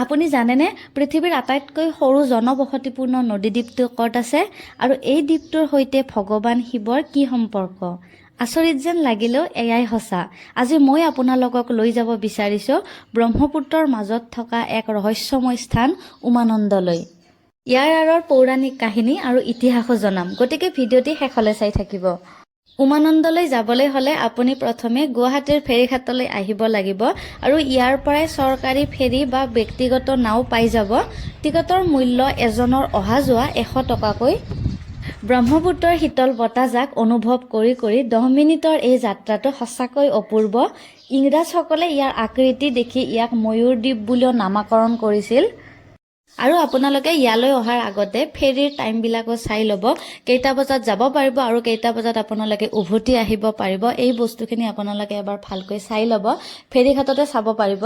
আপুনি জানেনে পৃথিৱীৰ আটাইতকৈ সৰু জনবসতিপূৰ্ণ নদীদ্বীপটো ক'ত আছে আৰু এই দ্বীপটোৰ সৈতে ভগৱান শিৱৰ কি সম্পৰ্ক? আচৰিত যেন লাগিলেও এয়াই সঁচা। আজি মই আপোনালোকক লৈ যাব বিচাৰিছোঁ ব্ৰহ্মপুত্ৰৰ মাজত থকা এক ৰহস্যময় স্থান উমানন্দলৈ। ইয়াৰ আঁৰৰ পৌৰাণিক কাহিনী আৰু ইতিহাসো জনাম, গতিকে ভিডিঅ'টি শেষলৈ চাই থাকিব। উমানন্দলৈ যাবলৈ হ'লে আপুনি প্ৰথমে গুৱাহাটীৰ ফেৰীঘাটলৈ আহিব লাগিব আৰু ইয়াৰ পৰাই চৰকাৰী ফেৰী বা ব্যক্তিগত নাও পাই যাব। টিকটৰ মূল্য এজনৰ অহা যোৱা 100 টকাকৈ। ব্ৰহ্মপুত্ৰৰ শীতল বতাহজাক অনুভৱ কৰি 10 মিনিটৰ এই যাত্ৰাটো সঁচাকৈ অপূৰ্ব। ইংৰাজসকলে ইয়াৰ আকৃতি দেখি ইয়াক ময়ূৰ দ্বীপ বুলিও নামাকৰণ কৰিছিল। আৰু আপোনালোকে ইয়ালৈ অহাৰ আগতে ফেৰীৰ টাইমবিলাকো চাই ল'ব, কেইটা বজাত যাব পাৰিব আৰু কেইটা বজাত আপোনালোকে উভতি আহিব পাৰিব। এই বস্তুখিনি আপোনালোকে এবাৰ ভালকৈ চাই ল'ব, ফেৰীঘাটতে চাব পাৰিব।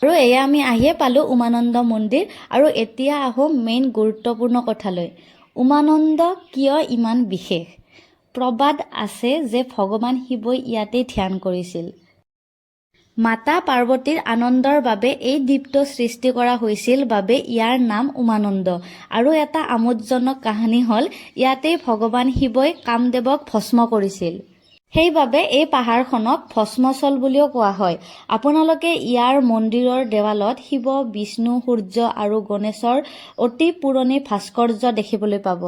আৰু এয়া আমি আহিয়ে পালোঁ উমানন্দ মন্দিৰ। আৰু এতিয়া আহোঁ মেইন গুৰুত্বপূৰ্ণ কথালৈ। উমানন্দ কিয় ইমান বিশেষ? প্ৰবাদ আছে যে ভগৱান শিৱই ইয়াতেই ধ্যান কৰিছিল। মাতা পাৰ্বতীৰ আনন্দৰ বাবে এই দ্বীপটো সৃষ্টি কৰা হৈছিল বাবে ইয়াৰ নাম উমানন্দ। আৰু এটা আমোদজনক কাহিনী হ'ল ইয়াতেই ভগৱান শিৱই কামদেৱক ভস্ম কৰিছিল। সেইবাবে এই পাহাৰখনক ভস্মস্থল বুলিও কোৱা হয়। আপোনালোকে ইয়াৰ মন্দিৰৰ দেৱালত শিৱ, বিষ্ণু, সূৰ্য আৰু গণেশৰ অতি পুৰণি ভাস্কৰ্য দেখিবলৈ পাব।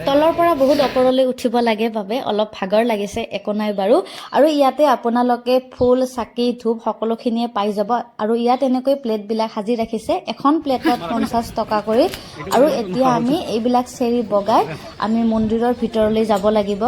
তলৰ পৰা বহুত ওপৰলৈ উঠিব লাগে বাবে অলপ ভাগৰ লাগিছে, একো নাই বাৰু। আৰু ইয়াতে আপোনালোকে ফুল, চাকি, ধূপ সকলোখিনিয়ে পাই যাব। আৰু ইয়াত এনেকৈ প্লেটবিলাক সাজি ৰাখিছে, এখন প্লেটত 50 টকা কৰি। আৰু এতিয়া আমি এইবিলাক চেৰি বগাই আমি মন্দিৰৰ ভিতৰলৈ যাব লাগিব।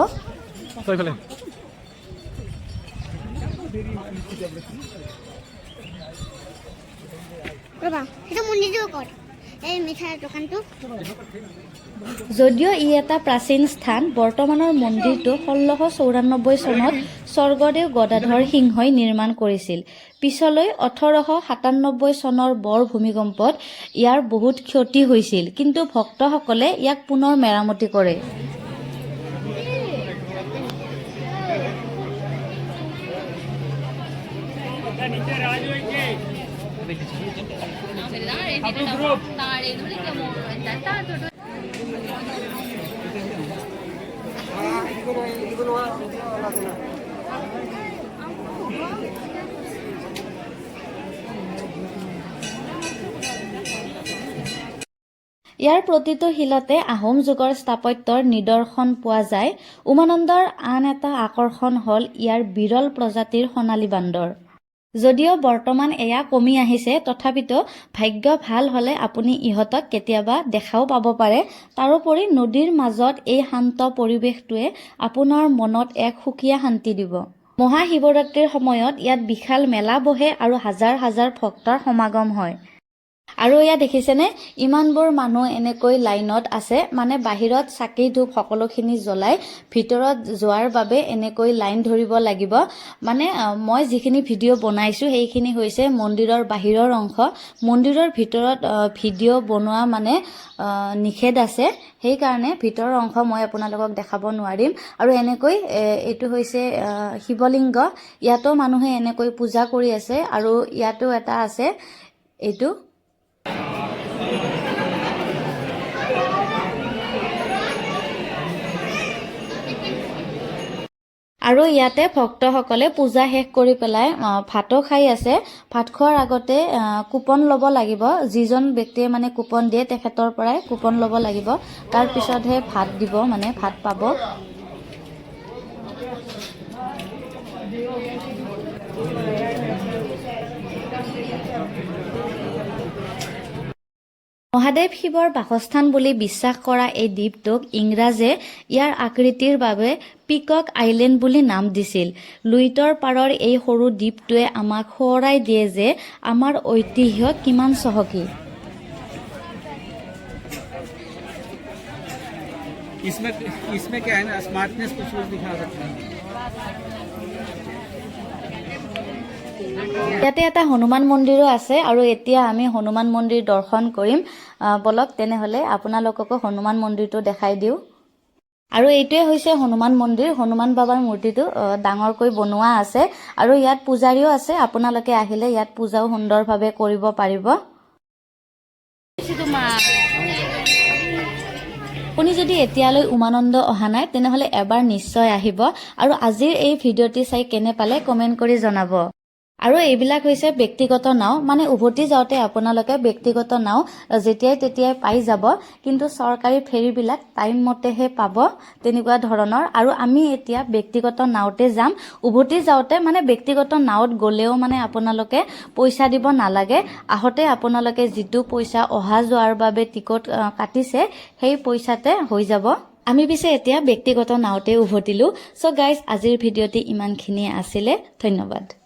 যদিও ই এটা প্ৰাচীন স্থান, বৰ্তমানৰ মন্দিৰটো 1694 চনত স্বৰ্গদেউ গদাধৰ সিংহই নিৰ্মাণ কৰিছিল। পিছলৈ 1897 চনৰ বৰ ভূমিকম্পত ইয়াৰ বহুত ক্ষতি হৈছিল, কিন্তু ভক্তসকলে ইয়াক পুনৰ মেৰামতি কৰে। ইয়াৰ প্ৰতিটো শিলতে আহোম যুগৰ স্থাপত্যৰ নিদৰ্শন পোৱা যায়। উমানন্দৰ আন এটা আকৰ্ষণ হ'ল ইয়াৰ বিৰল প্ৰজাতিৰ সোণালী বান্দৰ। যদিও বৰ্তমান এয়া কমি আহিছে, তথাপিতো ভাগ্য ভাল হ'লে আপুনি ইহঁতক কেতিয়াবা দেখাও পাব পাৰে। তাৰোপৰি নদীৰ মাজত এই শান্ত পৰিৱেশটোৱে আপোনাৰ মনত এক সুকীয়া শান্তি দিব। মহাশিৱৰাত্ৰিৰ সময়ত ইয়াত বিশাল মেলা বহে আৰু হাজাৰ হাজাৰ ভক্তৰ সমাগম হয়। আৰু এয়া দেখিছেনে, ইমানবোৰ মানুহ এনেকৈ লাইনত আছে, মানে বাহিৰত চাকি ধূপ সকলোখিনি জ্বলাই ভিতৰত যোৱাৰ বাবে এনেকৈ লাইন ধৰিব লাগিব। মানে মই যিখিনি ভিডিঅ' বনাইছোঁ সেইখিনি হৈছে মন্দিৰৰ বাহিৰৰ অংশ। মন্দিৰৰ ভিতৰত ভিডিঅ' বনোৱা মানে নিষেধ আছে, সেইকাৰণে ভিতৰৰ অংশ মই আপোনালোকক দেখাব নোৱাৰিম। আৰু এনেকৈ এইটো হৈছে শিৱলিংগ, ইয়াতো মানুহে এনেকৈ পূজা কৰি আছে। আৰু ইয়াতো এটা আছে এইটো। আৰু ইয়াতে ভক্তসকলে পূজা শেষ কৰি পেলাই ভাতো খাই আছে। ভাত খোৱাৰ আগতে কুপন ল'ব লাগিব। যিজন ব্যক্তিয়ে মানে কুপন দিয়ে তেখেতৰ পৰাই কুপন ল'ব লাগিব, তাৰপিছতহে ভাত দিব, মানে ভাত পাব। মহাদেৱ শিৱৰ বাসস্থান বুলি বিশ্বাস কৰা এই দ্বীপটোক ইংৰাজে ইয়াৰ আকৃতিৰ বাবে পিকক আইলেণ্ড বুলি নাম দিছিল। লুইতৰ পাৰৰ এই সৰু দ্বীপটোৱে আমাক সোঁৱৰাই দিয়ে যে আমাৰ ঐতিহ্য কিমান চহকী। इसमें क्या है ना, स्मार्टनेस कुछ दिखा सकते हैं। ইয়াতে এটা হনুমান মন্দিৰো আছে আৰু এতিয়া আমি হনুমান মন্দিৰ দৰ্শন কৰিম। বলক তেনেহ'লে আপোনালোককো হনুমান মন্দিৰটো দেখাই দিওঁ। আৰু এইটোৱে হৈছে হনুমান মন্দিৰ হনুমান বাবাৰ মূৰ্তিটো ডাঙৰকৈ বনোৱা আছে আৰু ইয়াত পূজাৰীও আছে আপোনালোকে আহিলে ইয়াত পূজাও সুন্দৰভাৱে কৰিব পাৰিব আপুনি যদি এতিয়ালৈ উমানন্দ অহা নাই তেনেহলে এবাৰ নিশ্চয় আহিব আৰু আজিৰ এই ভিডিঅ'টি চাই কেনে পালে কমেন্ট কৰি জনাব আৰু এইবিলাক হৈছে ব্যক্তিগত নাও মানে উভতি যাওঁতে আপোনালোকে ব্যক্তিগত নাও যেতিয়াই তেতিয়াই পাই যাব কিন্তু চৰকাৰী ফেৰীবিলাক টাইম মতেহে পাব তেনেকুৱা ধৰণৰ আৰু আমি এতিয়া ব্যক্তিগত নাওতে যাম উভতি যাওঁতে মানে ব্যক্তিগত নাওত গলেও মানে আপোনালোকে পইচা দিব নালাগে আহতে আপোনালোকে যিটো পইচা অহা যোৱাৰ বাবে টিকট কাটিছে সেই পইচাতে হৈ যাব আমি পিছে এতিয়া ব্যক্তিগত নাওতে উভতিলো সো গাইজ আজিৰ ভিডিঅ'টি ইমানখিনিয়ে আছিলে ধন্যবাদ